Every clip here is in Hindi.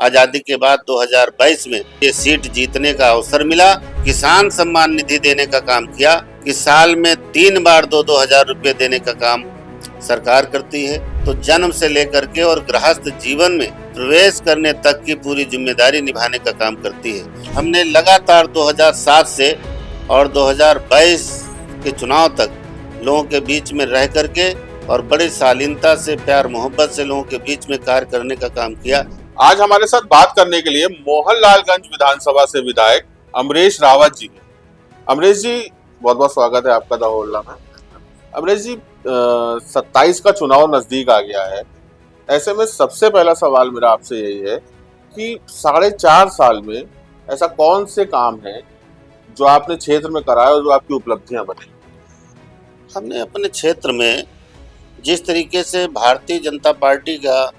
आजादी के बाद 2022 में ये सीट जीतने का अवसर मिला। किसान सम्मान निधि देने का काम किया कि साल में 3 बार 2-2 हजार रुपये देने का काम सरकार करती है। तो जन्म से लेकर के और गृहस्थ जीवन में प्रवेश करने तक की पूरी जिम्मेदारी निभाने का काम करती है। हमने लगातार 2007 से और 2022 के चुनाव तक लोगों के बीच में रह करके और बड़ी शालीनता से, प्यार मोहब्बत से लोगों के बीच में कार्य करने का काम किया। आज हमारे साथ बात करने के लिए मोहनलालगंज विधानसभा से विधायक अमरेश रावत जी। अमरेश जी, बहुत बहुत स्वागत है आपका द होल्ला में। अमरेश जी, 27 का चुनाव नजदीक आ गया है। ऐसे में सबसे पहला सवाल मेरा आपसे यही है कि 4.5 साल में ऐसा कौन से काम है जो आपने क्षेत्र में कराया और जो आपकी उपलब्धियां बनी? हमने अपने क्षेत्र में जिस तरीके से भारतीय जनता पार्टी का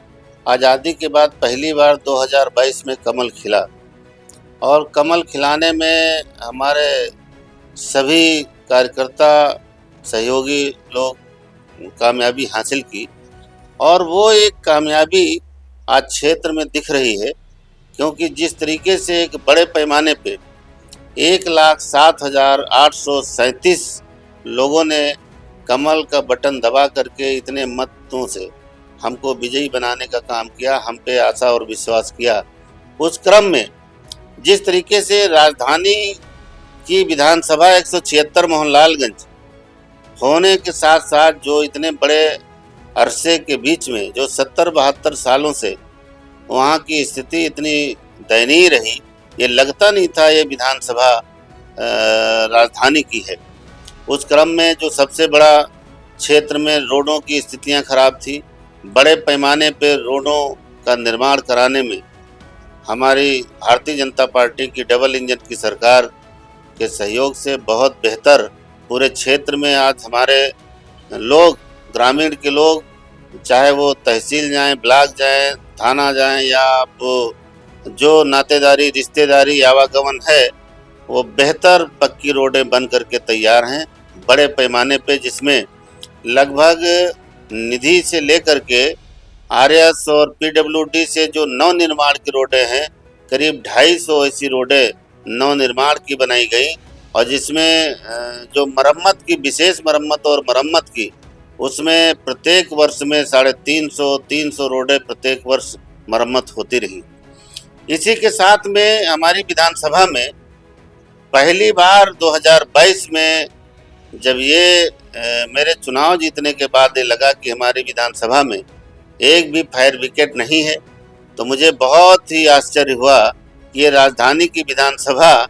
आज़ादी के बाद पहली बार 2022 में कमल खिला और कमल खिलाने में हमारे सभी कार्यकर्ता सहयोगी लोग कामयाबी हासिल की और वो एक कामयाबी आज क्षेत्र में दिख रही है, क्योंकि जिस तरीके से एक बड़े पैमाने पे 1,07,837 लोगों ने कमल का बटन दबा करके इतने मतों से हमको विजयी बनाने का काम किया, हम पे आशा और विश्वास किया। उस क्रम में जिस तरीके से राजधानी की विधानसभा 176 मोहनलालगंज होने के साथ साथ जो इतने बड़े अरसे के बीच में जो 70-72 सालों से वहाँ की स्थिति इतनी दयनीय रही, ये लगता नहीं था ये विधानसभा राजधानी की है। उस क्रम में जो सबसे बड़ा क्षेत्र में रोडों की स्थितियां खराब थी, बड़े पैमाने पर रोडों का निर्माण कराने में हमारी भारतीय जनता पार्टी की डबल इंजन की सरकार के सहयोग से बहुत बेहतर पूरे क्षेत्र में आज हमारे लोग, ग्रामीण के लोग, चाहे वो तहसील जाएं, ब्लॉक जाएं, थाना जाएं या आप जो नातेदारी रिश्तेदारी आवागमन है, वो बेहतर पक्की रोडें बन करके तैयार हैं बड़े पैमाने पे, जिसमें लगभग निधि से लेकर के आरएस और पीडब्ल्यूडी से जो नवनिर्माण की रोडें हैं, करीब 250 ऐसी रोडें नवनिर्माण की बनाई गई और जिसमें जो मरम्मत की, विशेष मरम्मत और मरम्मत की, उसमें प्रत्येक वर्ष में 350 रोडें प्रत्येक वर्ष मरम्मत होती रही। इसी के साथ में हमारी विधानसभा में पहली बार 2022 में जब ये मेरे चुनाव जीतने के बाद ये लगा कि हमारी विधानसभा में एक भी फायर विकेट नहीं है, तो मुझे बहुत ही आश्चर्य हुआ कि ये राजधानी की विधानसभा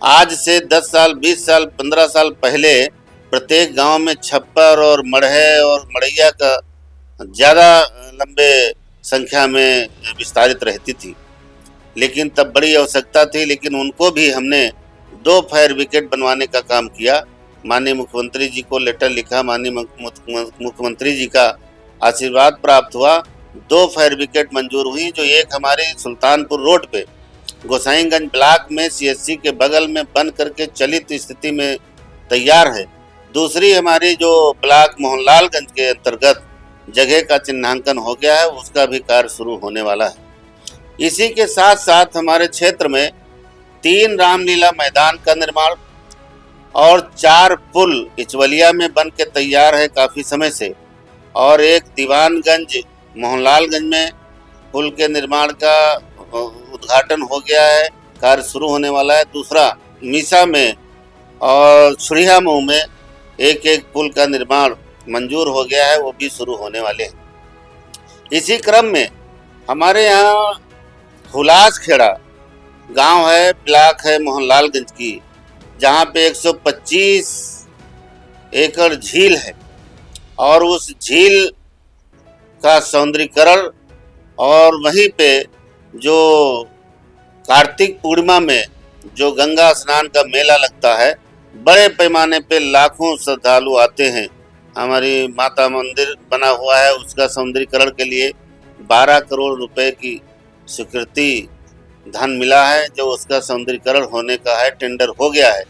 आज से 10 साल, 20 साल, 15 साल पहले प्रत्येक गांव में छप्पर और मड़हे और मड़ैया का ज़्यादा लंबे संख्या में विस्तारित रहती थी, लेकिन तब बड़ी आवश्यकता थी। लेकिन उनको भी हमने 2 फायर विकेट बनवाने का काम किया। माननीय मुख्यमंत्री जी को लेटर लिखा, माननीय मुख्यमंत्री जी का आशीर्वाद प्राप्त हुआ, 2 फायर विकेट मंजूर हुई, जो एक हमारे सुल्तानपुर रोड पे गोसाईगंज ब्लॉक में सीएससी के बगल में बन करके चलित स्थिति में तैयार है। दूसरी हमारी जो ब्लॉक मोहनलालगंज के अंतर्गत जगह का चिन्हांकन हो गया है, उसका भी कार्य शुरू होने वाला है। इसी के साथ साथ हमारे क्षेत्र में 3 रामलीला मैदान का निर्माण और 4 पुल इचवलिया में बन के तैयार है काफ़ी समय से, और एक दीवानगंज मोहनलालगंज में पुल के निर्माण का उद्घाटन हो गया है, कार्य शुरू होने वाला है। दूसरा मीसा में और छुरिया मुँह में एक पुल का निर्माण मंजूर हो गया है, वो भी शुरू होने वाले हैं। इसी क्रम में हमारे यहाँ हुलासखेड़ा गांव है, ब्लॉक है मोहनलालगंज की, जहाँ पे 125 एकड़ झील है और उस झील का सौंदर्यीकरण और वहीं पे जो कार्तिक पूर्णिमा में जो गंगा स्नान का मेला लगता है, बड़े पैमाने पे लाखों श्रद्धालु आते हैं। हमारी माता मंदिर बना हुआ है, उसका सौंदर्यीकरण के लिए 12 करोड़ रुपए की स्वीकृति धन मिला है, जो उसका सौंदर्यीकरण होने का है, टेंडर हो गया है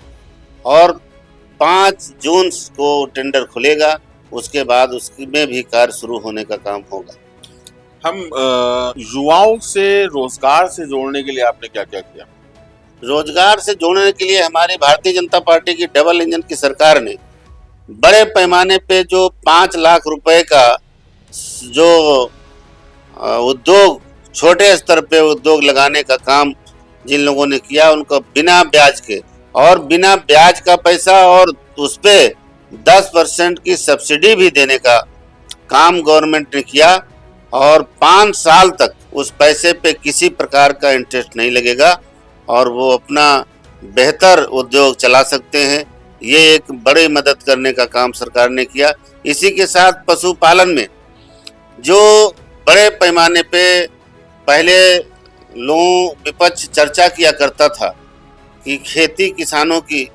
और 5 जून को टेंडर खुलेगा। उसके बाद उसमें भी कार्य शुरू होने का काम होगा। हम युवाओं से रोजगार से जोड़ने के लिए आपने क्या क्या किया? रोजगार से जोड़ने के लिए हमारी भारतीय जनता पार्टी की डबल इंजन की सरकार ने बड़े पैमाने पे जो 5 लाख रुपए का जो उद्योग, छोटे स्तर पे उद्योग लगाने का काम जिन लोगों ने किया, उनको बिना ब्याज के और बिना ब्याज का पैसा और उस पे 10% की सब्सिडी भी देने का काम गवर्नमेंट ने किया और 5 साल तक उस पैसे पे किसी प्रकार का इंटरेस्ट नहीं लगेगा और वो अपना बेहतर उद्योग चला सकते हैं। ये एक बड़ी मदद करने का काम सरकार ने किया। इसी के साथ पशुपालन में जो बड़े पैमाने पे पहले लोगों विपक्ष चर्चा किया करता था कि खेती किसानों की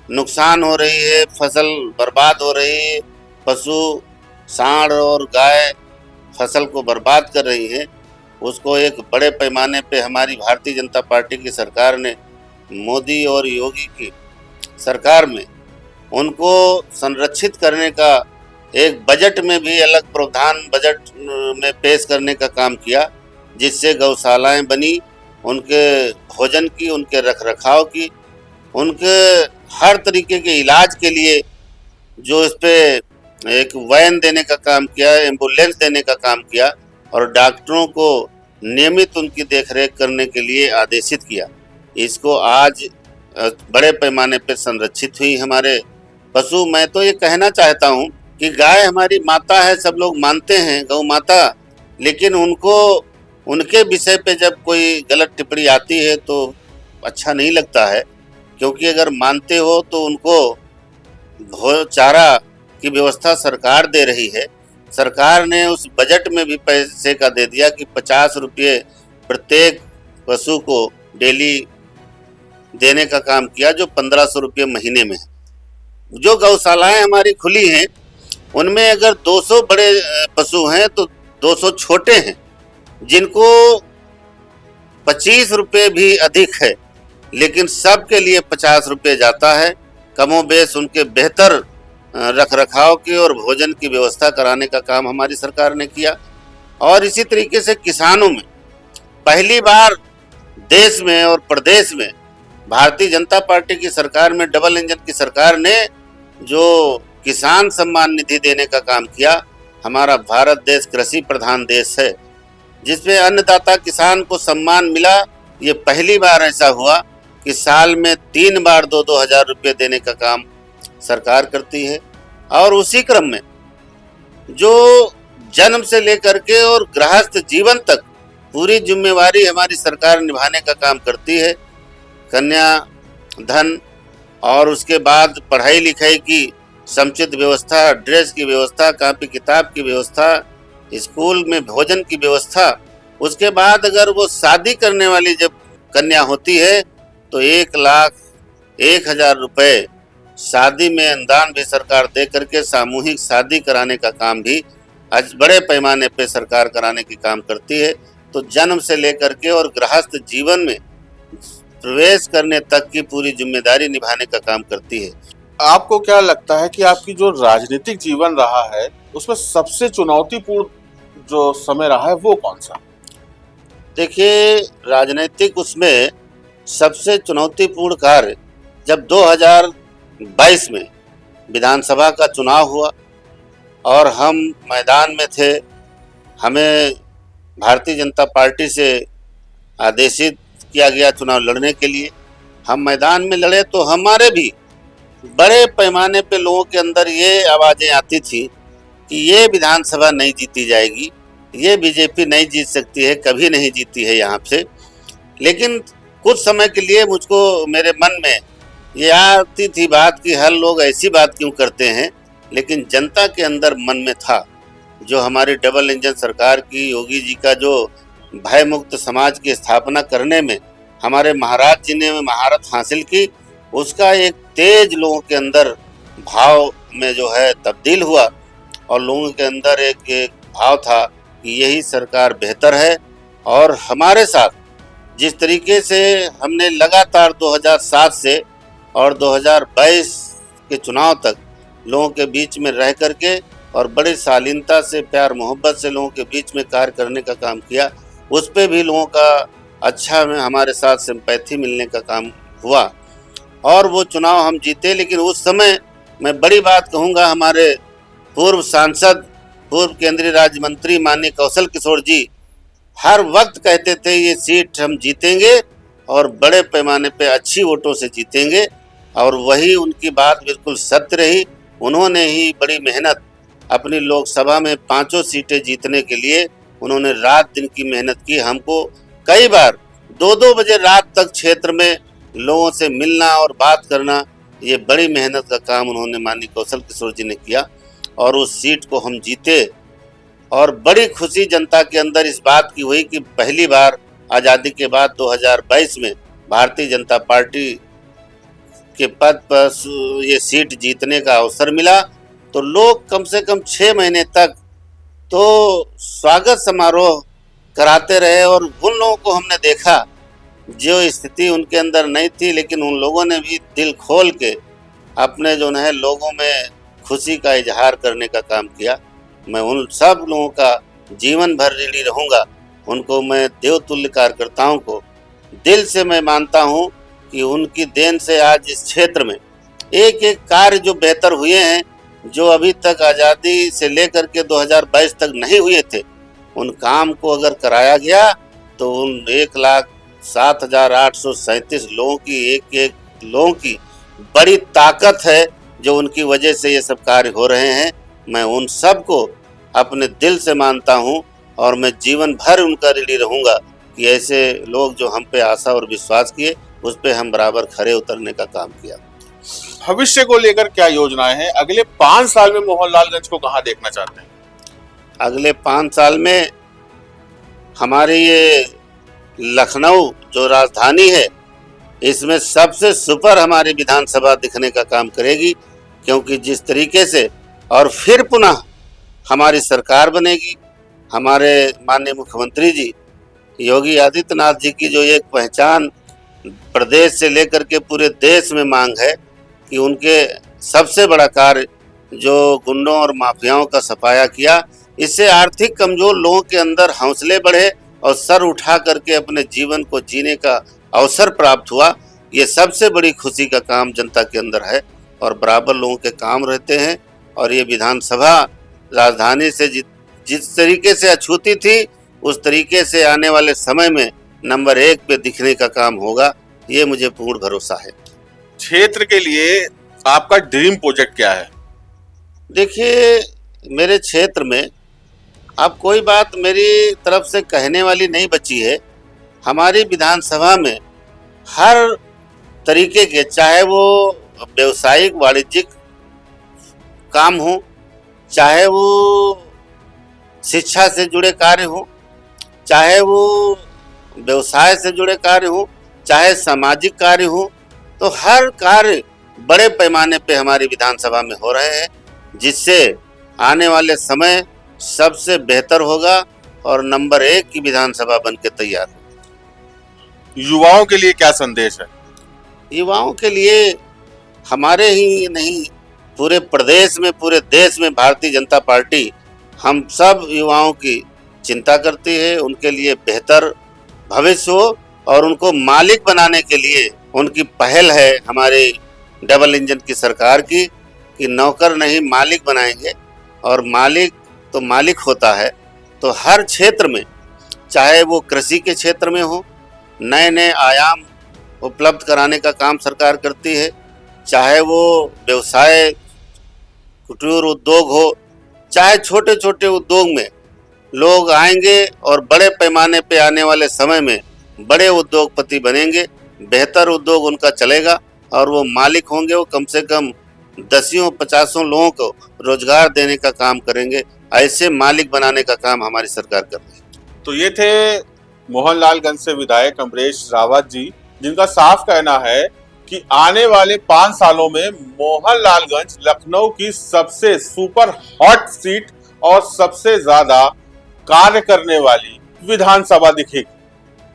नुकसान हो रही है, फसल बर्बाद हो रही है, पशु सांड और गाय फसल को बर्बाद कर रही है, उसको एक बड़े पैमाने पे हमारी भारतीय जनता पार्टी की सरकार ने, मोदी और योगी की सरकार में उनको संरक्षित करने का एक बजट में भी अलग प्रावधान बजट में पेश करने का काम किया, जिससे गौशालाएं बनी, उनके भोजन की, उनके रखरखाव की, उनके हर तरीके के इलाज के लिए जो इस पे एक वैन देने का काम किया, एम्बुलेंस देने का काम किया और डॉक्टरों को नियमित उनकी देखरेख करने के लिए आदेशित किया। इसको आज बड़े पैमाने पर संरक्षित हुई हमारे पशु। मैं तो ये कहना चाहता हूँ कि गाय हमारी माता है, सब लोग मानते हैं गौ माता, लेकिन उनको उनके विषय पे जब कोई गलत टिप्पणी आती है तो अच्छा नहीं लगता है, क्योंकि अगर मानते हो तो उनको चारा की व्यवस्था सरकार दे रही है। सरकार ने उस बजट में भी पैसे का दे दिया कि 50 रुपये प्रत्येक पशु को डेली देने का काम किया, जो 1500 रुपये महीने में है। जो गौशालाएं हमारी खुली हैं उनमें अगर 200 बड़े पशु हैं तो 200 छोटे हैं, जिनको 25 रुपये भी अधिक है, लेकिन सबके लिए 50 रुपये जाता है। कमोबेश उनके बेहतर रखरखाव की और भोजन की व्यवस्था कराने का काम हमारी सरकार ने किया। और इसी तरीके से किसानों में पहली बार देश में और प्रदेश में भारतीय जनता पार्टी की सरकार में, डबल इंजन की सरकार ने जो किसान सम्मान निधि देने का काम किया। हमारा भारत देश कृषि प्रधान देश है, जिसमें अन्नदाता किसान को सम्मान मिला। ये पहली बार ऐसा हुआ कि साल में 3 बार 2-2 हज़ार रुपये देने का काम सरकार करती है। और उसी क्रम में जो जन्म से लेकर के और गृहस्थ जीवन तक पूरी जिम्मेवारी हमारी सरकार निभाने का काम करती है। कन्या धन और उसके बाद पढ़ाई लिखाई की समुचित व्यवस्था, ड्रेस की व्यवस्था, कापी किताब की व्यवस्था, स्कूल में भोजन की व्यवस्था। उसके बाद अगर वो शादी करने वाली जब कन्या होती है तो 1,01,000 रुपये शादी में अनुदान भी सरकार दे करके सामूहिक शादी कराने का काम भी आज बड़े पैमाने पे सरकार कराने की काम करती है। तो जन्म से लेकर के और गृहस्थ जीवन में प्रवेश करने तक की पूरी जिम्मेदारी निभाने का काम करती है। आपको क्या लगता है कि आपकी जो राजनीतिक जीवन रहा है उसमें सबसे चुनौतीपूर्ण जो समय रहा है वो कौन सा? देखिए, राजनीतिक उसमें सबसे चुनौतीपूर्ण कार्य जब 2022 में विधानसभा का चुनाव हुआ और हम मैदान में थे, हमें भारतीय जनता पार्टी से आदेशित किया गया चुनाव लड़ने के लिए। हम मैदान में लड़े तो हमारे भी बड़े पैमाने पे लोगों के अंदर ये आवाज़ें आती थी कि ये विधानसभा नहीं जीती जाएगी, ये बीजेपी नहीं जीत सकती है, कभी नहीं जीती है यहाँ से। लेकिन कुछ समय के लिए मुझको मेरे मन में ये आती थी बात कि हर लोग ऐसी बात क्यों करते हैं, लेकिन जनता के अंदर मन में था जो हमारी डबल इंजन सरकार की, योगी जी का जो भय मुक्त समाज की स्थापना करने में हमारे महाराज जी ने महारत हासिल की, उसका एक तेज लोगों के अंदर भाव में जो है तब्दील हुआ और लोगों के अंदर एक भाव था कि यही सरकार बेहतर है। और हमारे साथ जिस तरीके से हमने लगातार 2007 से और 2022 के चुनाव तक लोगों के बीच में रह करके और बड़ी शालीनता से, प्यार मोहब्बत से लोगों के बीच में कार्य करने का काम किया। उस पे भी लोगों का अच्छा में हमारे साथ सिंपैथी मिलने का काम हुआ और वो चुनाव हम जीते। लेकिन उस समय मैं बड़ी बात कहूँगा, हमारे पूर्व सांसद, पूर्व केंद्रीय राज्य मंत्री माननीय कौशल किशोर जी हर वक्त कहते थे ये सीट हम जीतेंगे और बड़े पैमाने पे अच्छी वोटों से जीतेंगे, और वही उनकी बात बिल्कुल सत्य रही। उन्होंने ही बड़ी मेहनत अपनी लोकसभा में 5 सीटें जीतने के लिए उन्होंने रात दिन की मेहनत की। हमको कई बार 2-2 बजे रात तक क्षेत्र में लोगों से मिलना और बात करना, ये बड़ी मेहनत का काम उन्होंने माननीय कौशल किशोर जी ने किया और उस सीट को हम जीते। और बड़ी खुशी जनता के अंदर इस बात की हुई कि पहली बार आज़ादी के बाद 2022 में भारतीय जनता पार्टी के पद पर ये सीट जीतने का अवसर मिला। तो लोग कम से कम 6 महीने तक तो स्वागत समारोह कराते रहे और उन लोगों को हमने देखा जो स्थिति उनके अंदर नहीं थी, लेकिन उन लोगों ने भी दिल खोल के अपने जो है लोगों में खुशी का इजहार करने का काम किया। मैं उन सब लोगों का जीवन भर ऋणी रहूँगा। उनको मैं देवतुल्य कार्यकर्ताओं को दिल से मैं मानता हूँ कि उनकी देन से आज इस क्षेत्र में एक एक कार्य जो बेहतर हुए हैं, जो अभी तक आज़ादी से लेकर के 2022 तक नहीं हुए थे, उन काम को अगर कराया गया तो उन 1,07,837 लोगों की एक लोगों की बड़ी ताकत है जो उनकी वजह से ये सब कार्य हो रहे हैं। मैं उन सब को अपने दिल से मानता हूं और मैं जीवन भर उनका ऋणी रहूंगा कि ऐसे लोग जो हम पे आशा और विश्वास किए, उस पे हम बराबर खरे उतरने का काम किया। भविष्य को लेकर क्या योजनाएं हैं? अगले 5 साल में मोहनलालगंज को कहां देखना चाहते हैं? अगले 5 साल में हमारी ये लखनऊ जो राजधानी है, इसमें सबसे सुपर हमारी विधानसभा दिखने का काम करेगी, क्योंकि जिस तरीके से और फिर पुनः हमारी सरकार बनेगी, हमारे माननीय मुख्यमंत्री जी योगी आदित्यनाथ जी की जो एक पहचान प्रदेश से लेकर के पूरे देश में मांग है कि उनके सबसे बड़ा कार्य जो गुंडों और माफियाओं का सफाया किया, इससे आर्थिक कमजोर लोगों के अंदर हौसले बढ़े और सर उठा करके अपने जीवन को जीने का अवसर प्राप्त हुआ। ये सबसे बड़ी खुशी का काम जनता के अंदर है और बराबर लोगों के काम रहते हैं। और ये विधानसभा राजधानी से जिस तरीके से अछूती थी, उस तरीके से आने वाले समय में नंबर 1 पे दिखने का काम होगा, ये मुझे पूर्ण भरोसा है। क्षेत्र के लिए आपका ड्रीम प्रोजेक्ट क्या है? देखिए, मेरे क्षेत्र में अब कोई बात मेरी तरफ से कहने वाली नहीं बची है। हमारी विधानसभा में हर तरीके के, चाहे वो व्यवसायिक वाणिज्यिक काम हो, चाहे वो शिक्षा से जुड़े कार्य हो, चाहे वो व्यवसाय से जुड़े कार्य हो, चाहे सामाजिक कार्य हो, तो हर कार्य बड़े पैमाने पे हमारी विधानसभा में हो रहे हैं, जिससे आने वाले समय सबसे बेहतर होगा और नंबर 1 की विधानसभा बन के तैयार होगी। युवाओं के लिए क्या संदेश है? युवाओं के लिए हमारे ही नहीं, पूरे प्रदेश में, पूरे देश में भारतीय जनता पार्टी हम सब युवाओं की चिंता करती है। उनके लिए बेहतर भविष्य हो और उनको मालिक बनाने के लिए उनकी पहल है हमारे डबल इंजन की सरकार की कि नौकर नहीं मालिक बनाएंगे। और मालिक तो मालिक होता है, तो हर क्षेत्र में, चाहे वो कृषि के क्षेत्र में हो, नए नए आयाम उपलब्ध कराने का काम सरकार करती है, चाहे वो व्यवसाय कुटीर उद्योग हो, चाहे छोटे छोटे उद्योग में लोग आएंगे और बड़े पैमाने पे आने वाले समय में बड़े उद्योगपति बनेंगे, बेहतर उद्योग उनका चलेगा और वो मालिक होंगे। वो कम से कम 10-50 लोगों को रोजगार देने का काम करेंगे। ऐसे मालिक बनाने का काम हमारी सरकार कर रही है। तो ये थे मोहनलालगंज से विधायक अमरेश रावत जी, जिनका साफ कहना है कि आने वाले 5 सालों में मोहनलालगंज लखनऊ की सबसे सुपर हॉट सीट और सबसे ज्यादा कार्य करने वाली विधानसभा दिखेगी।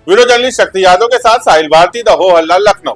वीडियो जर्नलिस्ट शक्ति यादव के साथ साहिल भारती, द हो हल्ला, लखनऊ।